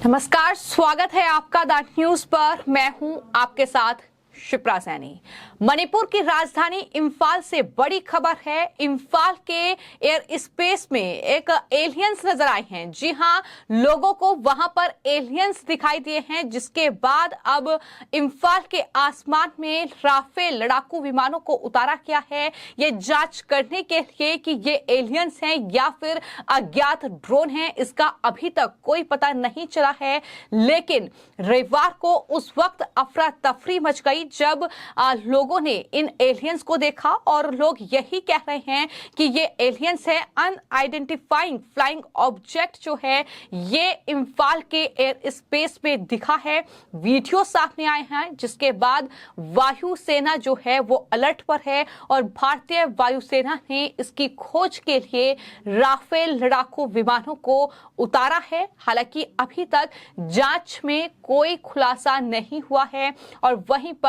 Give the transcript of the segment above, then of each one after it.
नमस्कार, स्वागत है आपका द न्यूज पर। मैं हूं आपके साथ शिप्रा सैनी। मणिपुर की राजधानी इंफाल से बड़ी खबर है। इंफाल के एयर स्पेस में एक एलियंस नजर आए हैं। जी हां, लोगों को वहां पर एलियंस दिखाई दिए हैं, जिसके बाद अब इंफाल के आसमान में राफेल लड़ाकू विमानों को उतारा गया है, ये जांच करने के लिए कि ये एलियंस हैं या फिर अज्ञात ड्रोन हैं। इसका अभी तक कोई पता नहीं चला है, लेकिन रविवार को उस वक्त अफरा तफरी मच गई जब लोगों ने इन एलियंस को देखा और लोग यही कह रहे हैं कि ये एलियंस है। अनआइडेंटिफाइंग फ्लाइंग ऑब्जेक्ट जो है ये इंफाल के एयर स्पेस में दिखा है। वीडियो सामने आए हैं, जिसके बाद वायुसेना जो है वो अलर्ट पर है और भारतीय वायुसेना ने इसकी खोज के लिए राफेल लड़ाकू विमानों को उतारा है। हालांकि अभी तक जांच में कोई खुलासा नहीं हुआ है और वहीं पर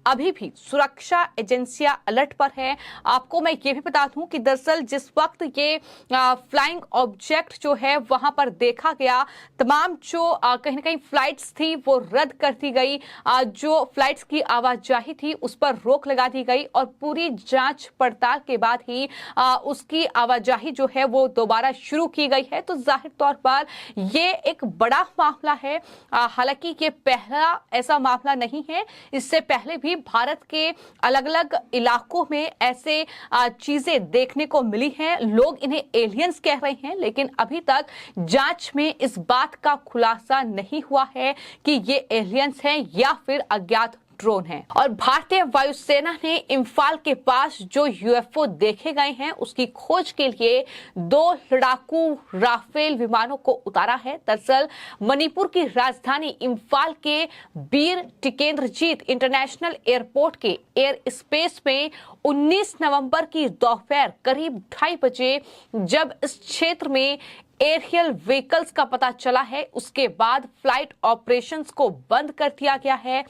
अभी भी सुरक्षा एजेंसियां अलर्ट पर है। आपको मैं ये भी बता दूं कि दरअसल जिस वक्त ये फ्लाइंग ऑब्जेक्ट जो है वहां पर देखा गया, तमाम जो कहीं ना कहीं फ्लाइट्स थी वो रद्द कर दी गई। जो फ्लाइट्स की आवाजाही थी उस पर रोक लगा दी गई और पूरी जांच पड़ताल के बाद ही उसकी आवाजाही जो है वो दोबारा शुरू की गई है। तो जाहिर तौर पर ये एक बड़ा मामला है। हालांकि ये पहला ऐसा मामला नहीं है, इससे पहले भी भारत के अलग अलग इलाकों में ऐसे चीजें देखने को मिली हैं। लोग इन्हें एलियंस कह रहे हैं, लेकिन अभी तक जांच में इस बात का खुलासा नहीं हुआ है कि ये एलियंस हैं या फिर अज्ञात ड्रोन है। और भारतीय वायुसेना ने इंफाल के पास जो यूएफओ देखे गए हैं उसकी खोज के लिए 2 लड़ाकू राफेल विमानों को उतारा है। दरअसल मणिपुर की राजधानी इंफाल के बीर टिकेंद्रजीत इंटरनेशनल एयरपोर्ट के एयर स्पेस में 19 नवंबर की दोपहर करीब 2:30 बजे जब इस क्षेत्र में एरियल व्हीकल्स का पता चला है, उसके बाद फ्लाइट ऑपरेशंस को बंद कर दिया गया है।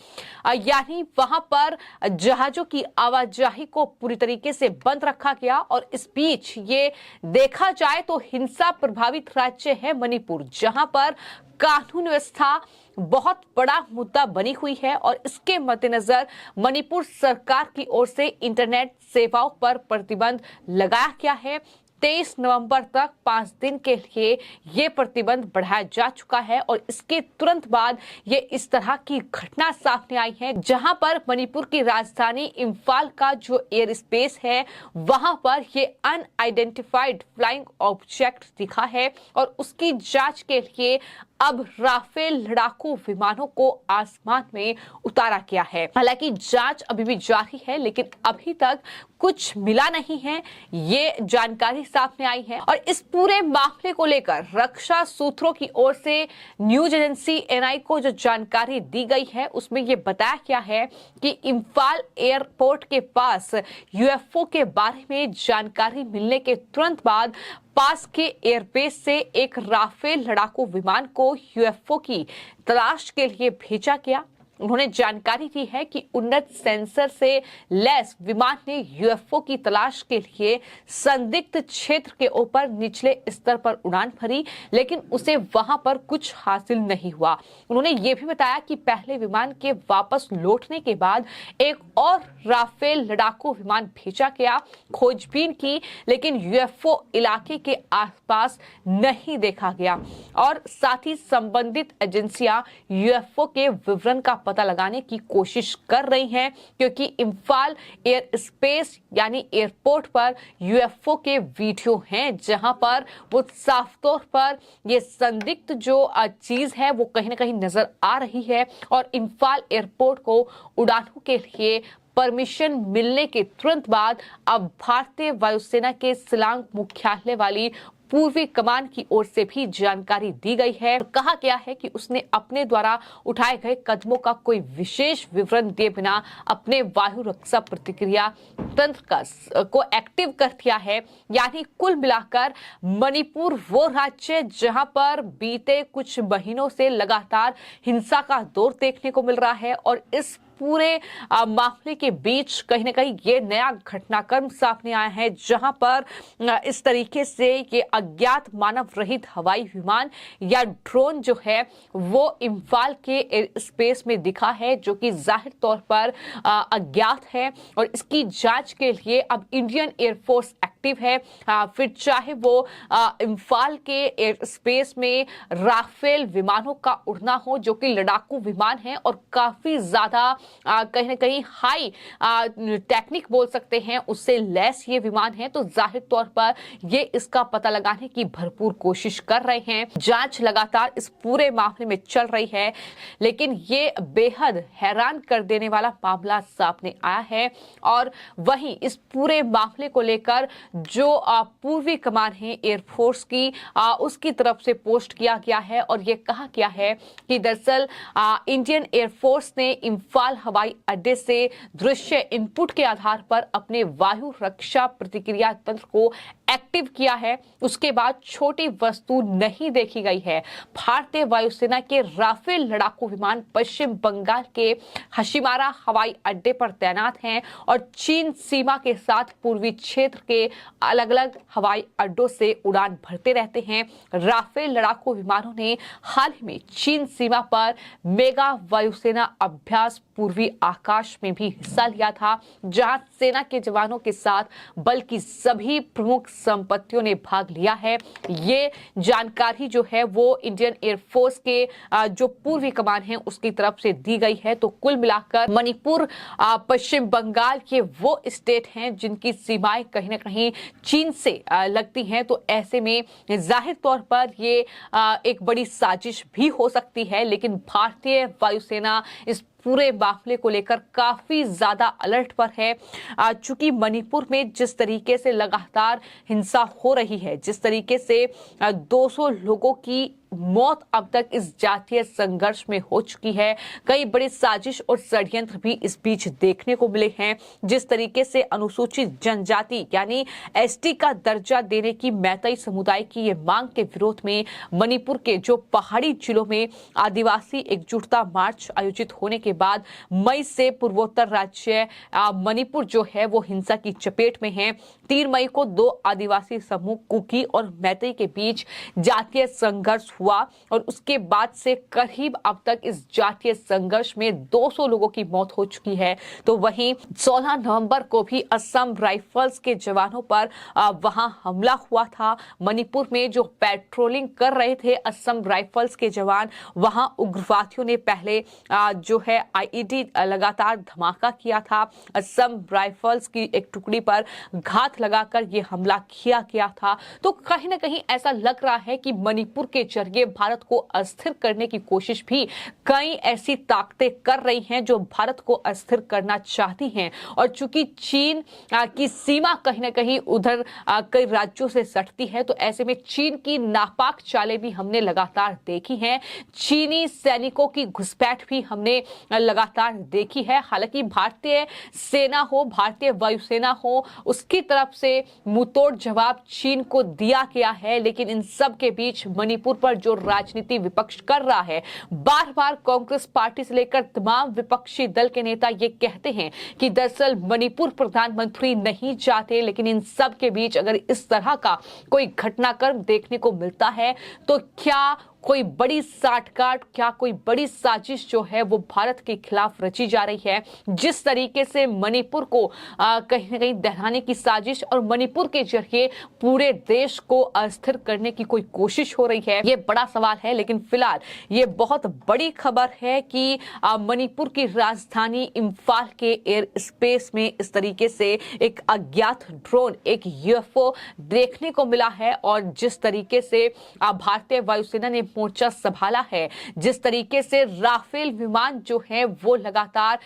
यानी वहां पर जहाजों की आवाजाही को पूरी तरीके से बंद रखा गया। और इस बीच ये देखा जाए तो हिंसा प्रभावित राज्य है मणिपुर, जहां पर कानून व्यवस्था बहुत बड़ा मुद्दा बनी हुई है और इसके मद्देनजर मणिपुर सरकार की ओर से इंटरनेट सेवाओं पर प्रतिबंध लगाया गया है। 23 नवंबर तक 5 दिन के लिए ये प्रतिबंध बढ़ाया जा चुका है और इसके तुरंत बाद ये इस तरह की घटना सामने आई है, जहां पर मणिपुर की राजधानी इंफाल का जो एयर स्पेस है वहां पर ये अनआइडेंटिफाइड फ्लाइंग ऑब्जेक्ट दिखा है और उसकी जांच के लिए अब राफेल लड़ाकू विमानों को आसमान में उतारा गया है। हालांकि जांच अभी भी जारी है, लेकिन अभी तक कुछ मिला नहीं है, ये जानकारी सामने आई है। और इस पूरे मामले को लेकर रक्षा सूत्रों की ओर से न्यूज एजेंसी एनआई को जो जानकारी दी गई है उसमें ये बताया गया है कि इंफाल एयरपोर्ट के पास यूएफओ के बारे में जानकारी मिलने के तुरंत बाद पास के एयरबेस से एक राफेल लड़ाकू विमान को यूएफओ की तलाश के लिए भेजा गया। उन्होंने जानकारी दी है कि उन्नत सेंसर से लैस विमान ने यूएफओ की तलाश के लिए संदिग्ध क्षेत्र के ऊपर निचले स्तर पर उड़ान भरी, लेकिन उसे वहां पर कुछ हासिल नहीं हुआ। उन्होंने ये भी बताया कि पहले विमान के वापस लौटने के बाद एक और राफेल लड़ाकू विमान भेजा गया, खोजबीन की, लेकिन यूएफओ इलाके के आसपास नहीं देखा गया। और साथ ही संबंधित एजेंसियां यूएफओ के विवरण का पता लगाने की कोशिश कर रही हैं, क्योंकि इंफाल एयर स्पेस यानी एयरपोर्ट पर यूएफओ के वीडियो हैं जहां पर वो साफ तौर पर ये संदिग्ध जो चीज है वो कहीं ना कहीं नजर आ रही है। और इंफाल एयरपोर्ट को उड़ानों के लिए परमिशन मिलने के तुरंत बाद अब भारतीय वायुसेना के शिलांग मुख्यालय वाली पूर्वी कमान की ओर से भी जानकारी दी गई है। कहा गया है कि उसने अपने द्वारा उठाए गए कदमों का कोई विशेष विवरण दिए बिना अपने वायु रक्षा प्रतिक्रिया तंत्र को एक्टिव कर दिया है। यानी कुल मिलाकर मणिपुर वो राज्य जहां पर बीते कुछ महीनों से लगातार हिंसा का दौर देखने को मिल रहा है और इस पूरे मामले के बीच कहीं ना कहीं ये नया घटनाक्रम सामने आया है, जहां पर इस तरीके से ये अज्ञात मानव रहित हवाई विमान या ड्रोन जो है वो इम्फाल के एयर स्पेस में दिखा है, जो कि जाहिर तौर पर अज्ञात है। और इसकी जांच के लिए अब इंडियन एयरफोर्स एक्टिव है। फिर चाहे वो इम्फाल के एयर स्पेस में राफेल विमानों का उड़ना हो, जो कि लड़ाकू विमान है और काफी ज्यादा कहीं ना कहीं हाई टेक्निक बोल सकते हैं उससे लैस ये विमान है, तो जाहिर तौर पर ये इसका पता लगाने की भरपूर कोशिश कर रहे हैं। जांच लगातार इस पूरे मामले में चल रही है, लेकिन ये बेहद हैरान कर देने वाला मामला सामने आया है। और वहीं इस पूरे मामले को लेकर जो पूर्वी कमान है एयरफोर्स की, उसकी तरफ से पोस्ट किया गया है और ये कहा गया है कि दरअसल इंडियन एयरफोर्स ने इम्फाल हवाई अड्डे से दृश्य इनपुट के आधार पर अपने वायु रक्षा प्रतिक्रिया तंत्र को एक्टिव किया है। उसके बाद छोटी वस्तु नहीं देखी गई है। भारतीय वायुसेना के राफेल लड़ाकू विमान पश्चिम बंगाल के हशिमारा हवाई अड्डे पर तैनात हैं और चीन सीमा के साथ पूर्वी क्षेत्र के अलग अलग हवाई अड्डों से उड़ान भरते रहते हैं। राफेल लड़ाकू विमानों ने हाल ही में चीन सीमा पर मेगा वायुसेना अभ्यास पूर्वी आकाश में भी हिस्सा लिया था, जहां सेना के जवानों के साथ बल की सभी प्रमुख संपत्तियों ने भाग लिया है। ये जानकारी जो है वो इंडियन एयरफोर्स के जो पूर्वी कमान है उसकी तरफ से दी गई है। तो कुल मिलाकर मणिपुर पश्चिम बंगाल के वो स्टेट हैं जिनकी सीमाएं कहीं ना कहीं चीन से लगती हैं, तो ऐसे में जाहिर तौर पर ये एक बड़ी साजिश भी हो सकती है। लेकिन भारतीय वायुसेना इस पूरे मामले को लेकर काफी ज्यादा अलर्ट पर है। चूंकि मणिपुर में जिस तरीके से लगातार हिंसा हो रही है, जिस तरीके से 200 लोगों की मौत अब तक इस जातीय संघर्ष में हो चुकी है, कई बड़ी साजिश और षड्यंत्र भी इस बीच देखने को मिले हैं। जिस तरीके से अनुसूचित जनजाति यानी एसटी का दर्जा देने की मैतेई समुदाय की ये मांग के विरोध में मणिपुर के जो पहाड़ी जिलों में आदिवासी एकजुटता मार्च आयोजित होने के बाद मई से पूर्वोत्तर राज्य मणिपुर जो है वो हिंसा की चपेट में है। 3 मई को 2 आदिवासी समूह कुकी और मैतेई के बीच जातीय संघर्ष हुआ और उसके बाद से करीब अब तक इस जातीय संघर्ष में 200 लोगों की मौत हो चुकी है। तो वहीं 16 नवंबर को भी असम राइफल्स के जवानों पर वहां हमला हुआ था। मणिपुर में जो पेट्रोलिंग कर रहे थे असम राइफल्स के जवान, वहां उग्रवादियों ने पहले जो है आईईडी लगातार धमाका किया था। असम राइफल्स की एक टुकड़ी पर घात लगाकर यह हमला किया गया था। तो कहीं ना कहीं ऐसा लग रहा है कि मणिपुर के जरिए भारत को अस्थिर करने की कोशिश भी कई ऐसी ताकतें कर रही हैं जो भारत को अस्थिर करना चाहती हैं। और चूंकि चीन की सीमा कहीं ना कहीं उधर कई राज्यों से सटती है, तो ऐसे में चीन की नापाक चालें भी हमने लगातार देखी हैं। चीनी सैनिकों की घुसपैठ भी हमने लगातार देखी है। हालांकि भारतीय सेना हो, भारतीय वायुसेना हो, उसकी तरफ से मुंहतोड़ जवाब चीन को दिया गया है। लेकिन इन सब के बीच मणिपुर पर जो राजनीति विपक्ष कर रहा है, बार बार कांग्रेस पार्टी से लेकर तमाम विपक्षी दल के नेता ये कहते हैं कि दरअसल मणिपुर प्रधानमंत्री नहीं चाहते। लेकिन इन सब के बीच अगर इस तरह का कोई घटनाक्रम देखने को मिलता है, तो क्या कोई बड़ी साठगांठ, क्या कोई बड़ी साजिश जो है वो भारत के खिलाफ रची जा रही है? जिस तरीके से मणिपुर को कहीं ना कहीं दहराने की साजिश और मणिपुर के जरिए पूरे देश को अस्थिर करने की कोई कोशिश हो रही है, ये बड़ा सवाल है। लेकिन फिलहाल ये बहुत बड़ी खबर है कि मणिपुर की राजधानी इम्फाल के एयर स्पेस में इस तरीके से एक अज्ञात ड्रोन, एक यूएफओ देखने को मिला है। और जिस तरीके से भारतीय वायुसेना ने मोर्चा संभाला है, जिस तरीके से राफेल विमान जो है वो लगातार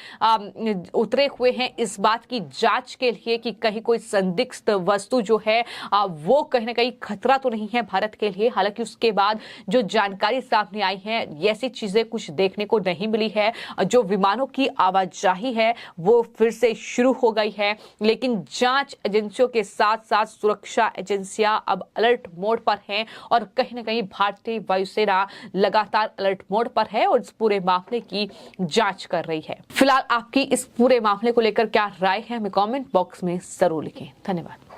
उतरे हुए हैं इस बात की जांच के लिए कि कहीं कोई संदिग्ध वस्तु जो है वो कहीं ना कहीं खतरा तो नहीं है भारत के लिए। हालांकि उसके बाद जो जानकारी सामने आई है, ऐसी चीजें कुछ देखने को नहीं मिली है। जो विमानों की आवाजाही है वो फिर से शुरू हो गई है, लेकिन जांच एजेंसियों के साथ साथ सुरक्षा एजेंसियां अब अलर्ट मोड पर हैं और कहीं ना कहीं भारतीय वायुसेना सेना लगातार अलर्ट मोड पर है और इस पूरे मामले की जांच कर रही है। फिलहाल आपकी इस पूरे मामले को लेकर क्या राय है, हमें कमेंट बॉक्स में जरूर लिखें। धन्यवाद।